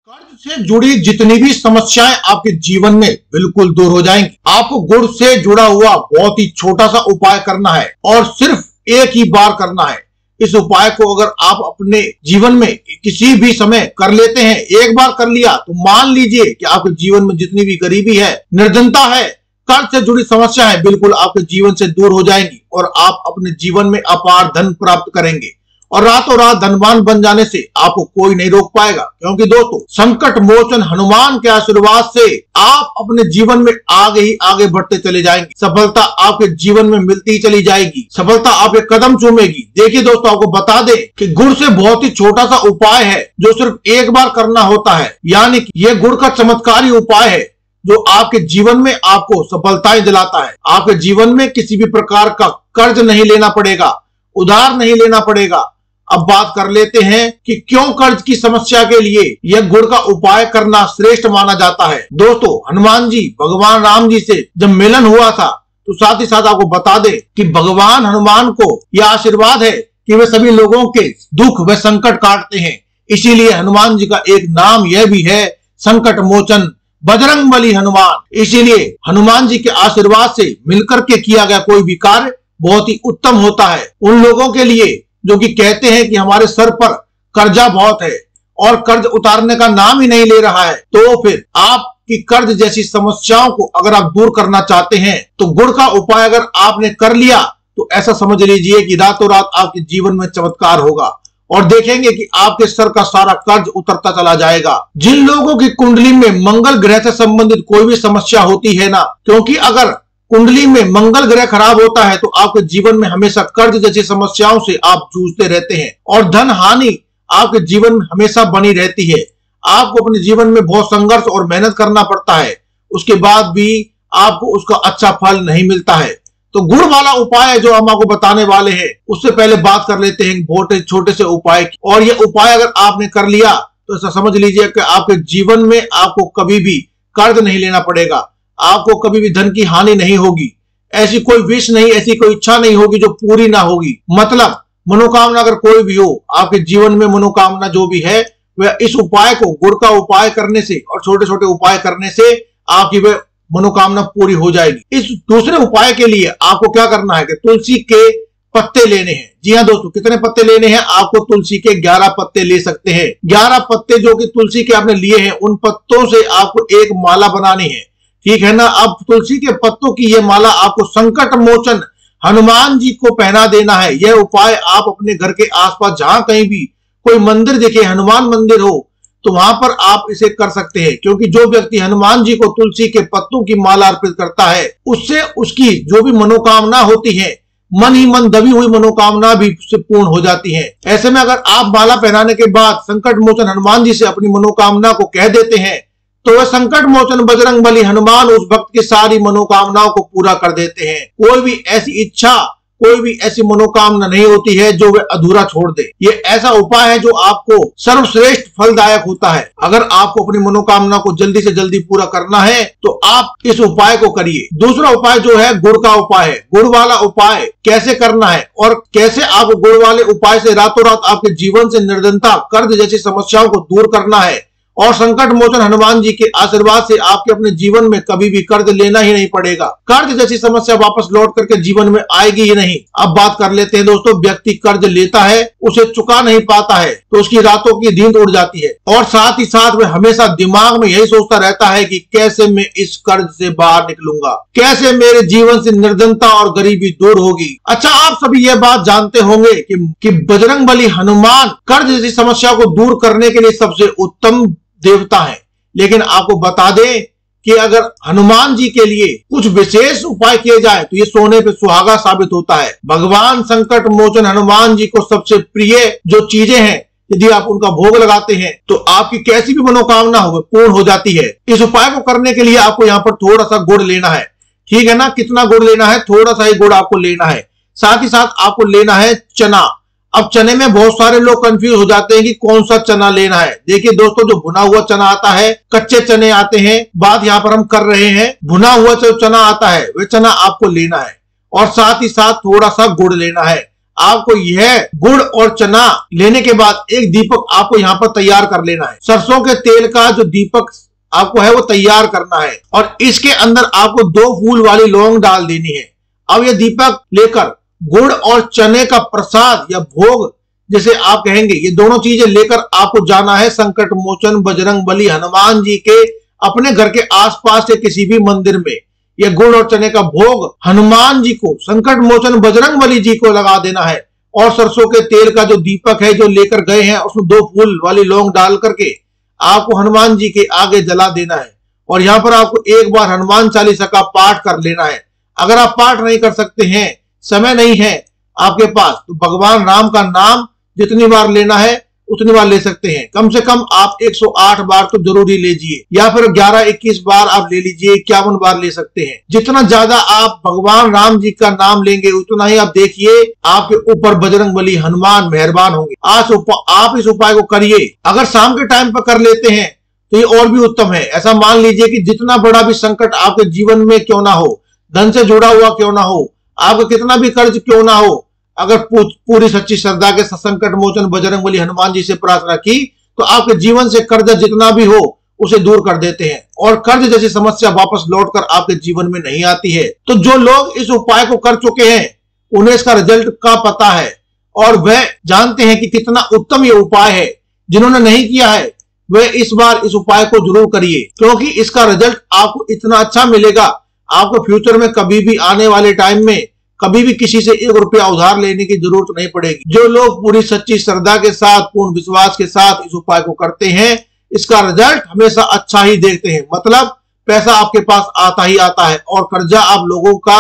कर्ज से जुड़ी जितनी भी समस्याएं आपके जीवन में बिल्कुल दूर हो जाएंगी। आपको गुड़ से जुड़ा हुआ बहुत ही छोटा सा उपाय करना है और सिर्फ एक ही बार करना है। इस उपाय को अगर आप अपने जीवन में किसी भी समय कर लेते हैं, एक बार कर लिया तो मान लीजिए कि आपके जीवन में जितनी भी गरीबी है, निर्धनता है, कर्ज से जुड़ी समस्या है, बिल्कुल आपके जीवन से दूर हो जाएंगी और आप अपने जीवन में अपार धन प्राप्त करेंगे और रातों रात धनवान बन जाने से आपको कोई नहीं रोक पाएगा। क्योंकि दोस्तों, संकट मोचन हनुमान के आशीर्वाद से आप अपने जीवन में आगे ही आगे बढ़ते चले जाएंगे। सफलता आपके जीवन में मिलती ही चली जाएगी, सफलता आपके कदम चूमेगी। देखिए दोस्तों, आपको बता दें कि गुड़ से बहुत ही छोटा सा उपाय है जो सिर्फ एक बार करना होता है, यानी कि यह गुड़ का चमत्कारी उपाय है जो आपके जीवन में आपको सफलताएं दिलाता है। आपके जीवन में किसी भी प्रकार का कर्ज नहीं लेना पड़ेगा, उधार नहीं लेना पड़ेगा। अब बात कर लेते हैं कि क्यों कर्ज की समस्या के लिए यह गुड़ का उपाय करना श्रेष्ठ माना जाता है। दोस्तों, हनुमान जी भगवान राम जी से जब मिलन हुआ था तो साथ ही साथ आपको बता दें कि भगवान हनुमान को यह आशीर्वाद है कि वे सभी लोगों के दुख व संकट काटते हैं। इसीलिए हनुमान जी का एक नाम यह भी है, संकट मोचन बजरंगबली हनुमान। इसीलिए हनुमान जी के आशीर्वाद से मिलकर के किया गया कोई भी कार्य बहुत ही उत्तम होता है। उन लोगों के लिए जो कि कहते हैं कि हमारे सर पर कर्जा बहुत है और कर्ज उतारने का नाम ही नहीं ले रहा है, तो फिर आपकी कर्ज जैसी समस्याओं को अगर आप दूर करना चाहते हैं तो गुड़ का उपाय अगर आपने कर लिया तो ऐसा समझ लीजिए कि रातों रात आपके जीवन में चमत्कार होगा और देखेंगे कि आपके सर का सारा कर्ज उतरता चला जाएगा। जिन लोगों की कुंडली में मंगल ग्रह से संबंधित कोई भी समस्या होती है ना, क्योंकि अगर कुंडली में मंगल ग्रह खराब होता है तो आपके जीवन में हमेशा कर्ज जैसी समस्याओं से आप जूझते रहते हैं और धन हानि आपके जीवन में हमेशा बनी रहती है। आपको अपने जीवन में बहुत संघर्ष और मेहनत करना पड़ता है, उसके बाद भी आपको उसका अच्छा फल नहीं मिलता है। तो गुड़ वाला उपाय जो हम आपको बताने वाले हैं, उससे पहले बात कर लेते हैं बहुत छोटे से उपाय की। और ये उपाय अगर आपने कर लिया तो ऐसा समझ लीजिए कि आपके जीवन में आपको कभी भी कर्ज नहीं लेना पड़ेगा, आपको कभी भी धन की हानि नहीं होगी, ऐसी कोई विश नहीं, ऐसी कोई इच्छा नहीं होगी जो पूरी ना होगी। मतलब मनोकामना अगर कोई भी हो, आपके जीवन में मनोकामना जो भी है वह इस उपाय को, गुड़ का उपाय करने से और छोटे छोटे उपाय करने से आपकी वह मनोकामना पूरी हो जाएगी। इस दूसरे उपाय के लिए आपको क्या करना है कि तुलसी के पत्ते लेने हैं। जी हाँ दोस्तों, कितने पत्ते लेने हैं? आपको तुलसी के 11 पत्ते ले सकते हैं। 11 पत्ते जो कि तुलसी के आपने लिए हैं, उन पत्तों से आपको एक माला बनानी है, ठीक है ना। अब तुलसी के पत्तों की यह माला आपको संकट मोचन हनुमान जी को पहना देना है। यह उपाय आप अपने घर के आसपास जहां कहीं भी कोई मंदिर दिखे, हनुमान मंदिर हो, तो वहां पर आप इसे कर सकते हैं। क्योंकि जो व्यक्ति हनुमान जी को तुलसी के पत्तों की माला अर्पित करता है, उससे उसकी जो भी मनोकामना होती है, मन ही मन दबी हुई मनोकामना भी उससे पूर्ण हो जाती है। ऐसे में अगर आप माला पहनाने के बाद संकट मोचन हनुमान जी से अपनी मनोकामना को कह देते हैं तो वह संकट मोचन बजरंगबली हनुमान उस भक्त की सारी मनोकामनाओं को पूरा कर देते हैं। कोई भी ऐसी इच्छा, कोई भी ऐसी मनोकामना नहीं होती है जो वे अधूरा छोड़ दे। ये ऐसा उपाय है जो आपको सर्वश्रेष्ठ फलदायक होता है। अगर आपको अपनी मनोकामना को जल्दी से जल्दी पूरा करना है तो आप इस उपाय को करिए। दूसरा उपाय जो है गुड़ का उपाय है। गुड़ वाला उपाय कैसे करना है और कैसे आप गुड़ वाले उपाय से रातों रात आपके जीवन से निर्धनता, कर्ज जैसी समस्याओं को दूर करना है और संकट मोचन हनुमान जी के आशीर्वाद से आपके अपने जीवन में कभी भी कर्ज लेना ही नहीं पड़ेगा। कर्ज जैसी समस्या वापस लौट करके जीवन में आएगी ही नहीं। अब बात कर लेते हैं दोस्तों, व्यक्ति कर्ज लेता है, उसे चुका नहीं पाता है तो उसकी रातों की नींद उड़ जाती है और साथ ही साथ वह हमेशा दिमाग में यही सोचता रहता है कि कैसे मैं इस कर्ज से बाहर निकलूंगा, कैसे मेरे जीवन से निर्धनता और गरीबी दूर होगी। अच्छा, आप सभी यह बात जानते होंगे कि बजरंगबली हनुमान कर्ज जैसी समस्या को दूर करने के लिए सबसे उत्तम देवता है। लेकिन आपको बता दें कि अगर हनुमान जी के लिए कुछ विशेष उपाय किए जाए तो ये सोने पे सुहागा साबित होता है। भगवान संकट मोचन हनुमान जी को सबसे प्रिय जो चीजें हैं, यदि आप उनका भोग लगाते हैं तो आपकी कैसी भी मनोकामना हो पूर्ण हो जाती है। इस उपाय को करने के लिए आपको यहाँ पर थोड़ा सा गुड़ लेना है, ठीक है ना। कितना गुड़ लेना है? थोड़ा सा ही गुड़ आपको लेना है। साथ ही साथ आपको लेना है चना। अब चने में बहुत सारे लोग कंफ्यूज हो जाते हैं कि कौन सा चना लेना है। देखिए दोस्तों, जो भुना हुआ चना आता है, कच्चे चने आते हैं, बात यहाँ पर हम कर रहे हैं भुना हुआ जो चना आता है वह चना आपको लेना है और साथ ही साथ थोड़ा सा गुड़ लेना है। आपको यह गुड़ और चना लेने के बाद एक दीपक आपको यहाँ पर तैयार कर लेना है। सरसों के तेल का जो दीपक आपको है वो तैयार करना है और इसके अंदर आपको 2 फूल वाली लौंग डाल देनी है। अब ये दीपक लेकर गुड़ और चने का प्रसाद या भोग जैसे आप कहेंगे, ये दोनों चीजें लेकर आपको जाना है संकट मोचन बजरंगबली हनुमान जी के अपने घर के आसपास के किसी भी मंदिर में। यह गुड़ और चने का भोग हनुमान जी को, संकट मोचन बजरंगबली जी को लगा देना है और सरसों के तेल का जो दीपक है जो लेकर गए हैं उसमें 2 फूल वाली लौंग डाल करके आपको हनुमान जी के आगे जला देना है और यहाँ पर आपको एक बार हनुमान चालीसा का पाठ कर लेना है। अगर आप पाठ नहीं कर सकते हैं, समय नहीं है आपके पास, तो भगवान राम का नाम जितनी बार लेना है उतनी बार ले सकते हैं। कम से कम आप 108 बार तो जरूर ही लीजिए या फिर 11-21 बार आप ले लीजिए, 51 बार ले सकते हैं। जितना ज्यादा आप भगवान राम जी का नाम लेंगे उतना ही आप देखिए आपके ऊपर बजरंगबली हनुमान मेहरबान होंगे। आप इस उपाय को करिए। अगर शाम के टाइम पर कर लेते हैं तो ये और भी उत्तम है। ऐसा मान लीजिए कि जितना बड़ा भी संकट आपके जीवन में क्यों ना हो, धन से जुड़ा हुआ क्यों ना हो, आपका कितना भी कर्ज क्यों ना हो, अगर पूरी सच्ची श्रद्धा के संकट मोचन बजरंगबली हनुमान जी से प्रार्थना की तो आपके जीवन से कर्ज जितना भी हो उसे दूर कर देते हैं और कर्ज जैसी समस्या वापस लौटकर आपके जीवन में नहीं आती है। तो जो लोग इस उपाय को कर चुके हैं उन्हें इसका रिजल्ट का पता है और वह जानते हैं कि कितना उत्तम ये उपाय है। जिन्होंने नहीं किया है वे इस बार इस उपाय को जरूर करिए, क्योंकि इसका रिजल्ट आपको इतना अच्छा मिलेगा, आपको फ्यूचर में कभी भी आने वाले टाइम में कभी भी किसी से 1 रुपया उधार लेने की जरूरत नहीं पड़ेगी। जो लोग पूरी सच्ची श्रद्धा के साथ, पूर्ण विश्वास के साथ इस उपाय को करते हैं, इसका रिजल्ट हमेशा अच्छा ही देखते हैं। मतलब पैसा आपके पास आता ही आता है और कर्जा आप लोगों का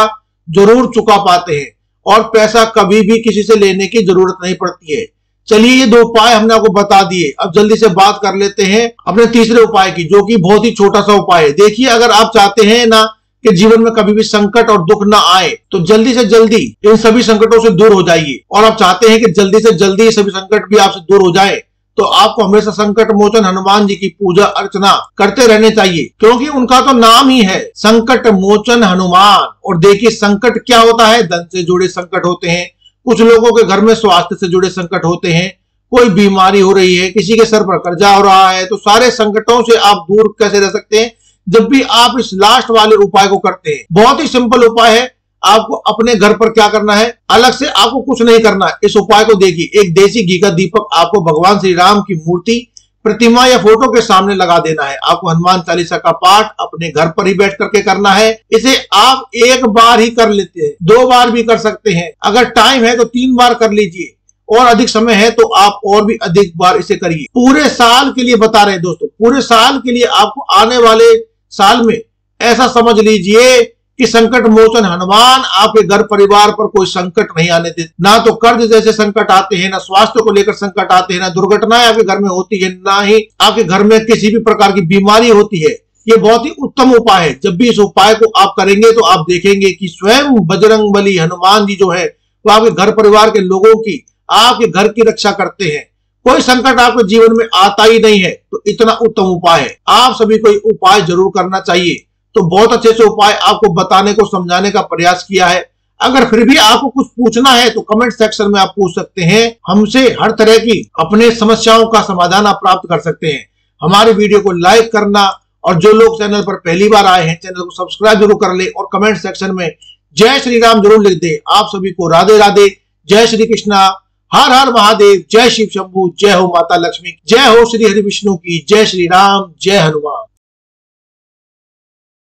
जरूर चुका पाते हैं और पैसा कभी भी किसी से लेने की जरूरत नहीं पड़ती है। चलिए, ये 2 उपाय हमने आपको बता दिए। अब जल्दी से बात कर लेते हैं अपने तीसरे उपाय की, जो कि बहुत ही छोटा सा उपाय है। देखिए, अगर आप चाहते हैं ना कि जीवन में कभी भी संकट और दुख ना आए तो जल्दी से जल्दी इन सभी संकटों से दूर हो जाइए और आप चाहते हैं कि जल्दी से जल्दी सभी संकट भी आपसे दूर हो जाए तो आपको हमेशा संकट मोचन हनुमान जी की पूजा अर्चना करते रहने चाहिए, क्योंकि उनका तो नाम ही है संकट मोचन हनुमान। और देखिए, संकट क्या होता है? धन से जुड़े संकट होते हैं, कुछ लोगों के घर में स्वास्थ्य से जुड़े संकट होते हैं, कोई बीमारी हो रही है, किसी के सर पर कर्जा हो रहा है। तो सारे संकटों से आप दूर कैसे रह सकते हैं? जब भी आप इस लास्ट वाले उपाय को करते हैं। बहुत ही सिंपल उपाय है। आपको अपने घर पर क्या करना है, अलग से आपको कुछ नहीं करना है। इस उपाय को देखिए, एक देसी घी का दीपक आपको भगवान श्री राम की मूर्ति, प्रतिमा या फोटो के सामने लगा देना है। आपको हनुमान चालीसा का पाठ अपने घर पर ही बैठ करके करना है। इसे आप 1 बार ही कर लेते हैं, 2 बार भी कर सकते हैं, अगर टाइम है तो 3 बार कर लीजिए और अधिक समय है तो आप और भी अधिक बार इसे करिए। पूरे साल के लिए बता रहे हैं दोस्तों, पूरे साल के लिए आपको आने वाले साल में ऐसा समझ लीजिए कि संकट मोचन हनुमान आपके घर परिवार पर कोई संकट नहीं आने देते। ना तो कर्ज जैसे संकट आते हैं, ना स्वास्थ्य को लेकर संकट आते हैं, ना दुर्घटनाएं आपके घर में होती है, ना ही आपके घर में किसी भी प्रकार की बीमारी होती है। ये बहुत ही उत्तम उपाय है। जब भी इस उपाय को आप करेंगे तो आप देखेंगे कि स्वयं बजरंगबली हनुमान जी जो है वो आपके घर परिवार के लोगों की, आपके घर की रक्षा करते हैं। कोई संकट आपके जीवन में आता ही नहीं है। तो इतना उत्तम उपाय है, आप सभी को उपाय जरूर करना चाहिए। तो बहुत अच्छे से उपाय आपको बताने को, समझाने का प्रयास किया है। अगर फिर भी आपको कुछ पूछना है तो कमेंट सेक्शन में आप पूछ सकते हैं। हमसे हर तरह की अपने समस्याओं का समाधान आप प्राप्त कर सकते हैं। हमारे वीडियो को लाइक करना और जो लोग चैनल पर पहली बार आए हैं चैनल को सब्सक्राइब जरूर कर ले और कमेंट सेक्शन में जय श्री राम जरूर लिख दे। आप सभी को राधे राधे, जय श्री कृष्णा, हर हर महादेव, जय शिव शंभू, जय हो माता लक्ष्मी, जय हो श्री हरि विष्णु की, जय श्री राम, जय हनुमान।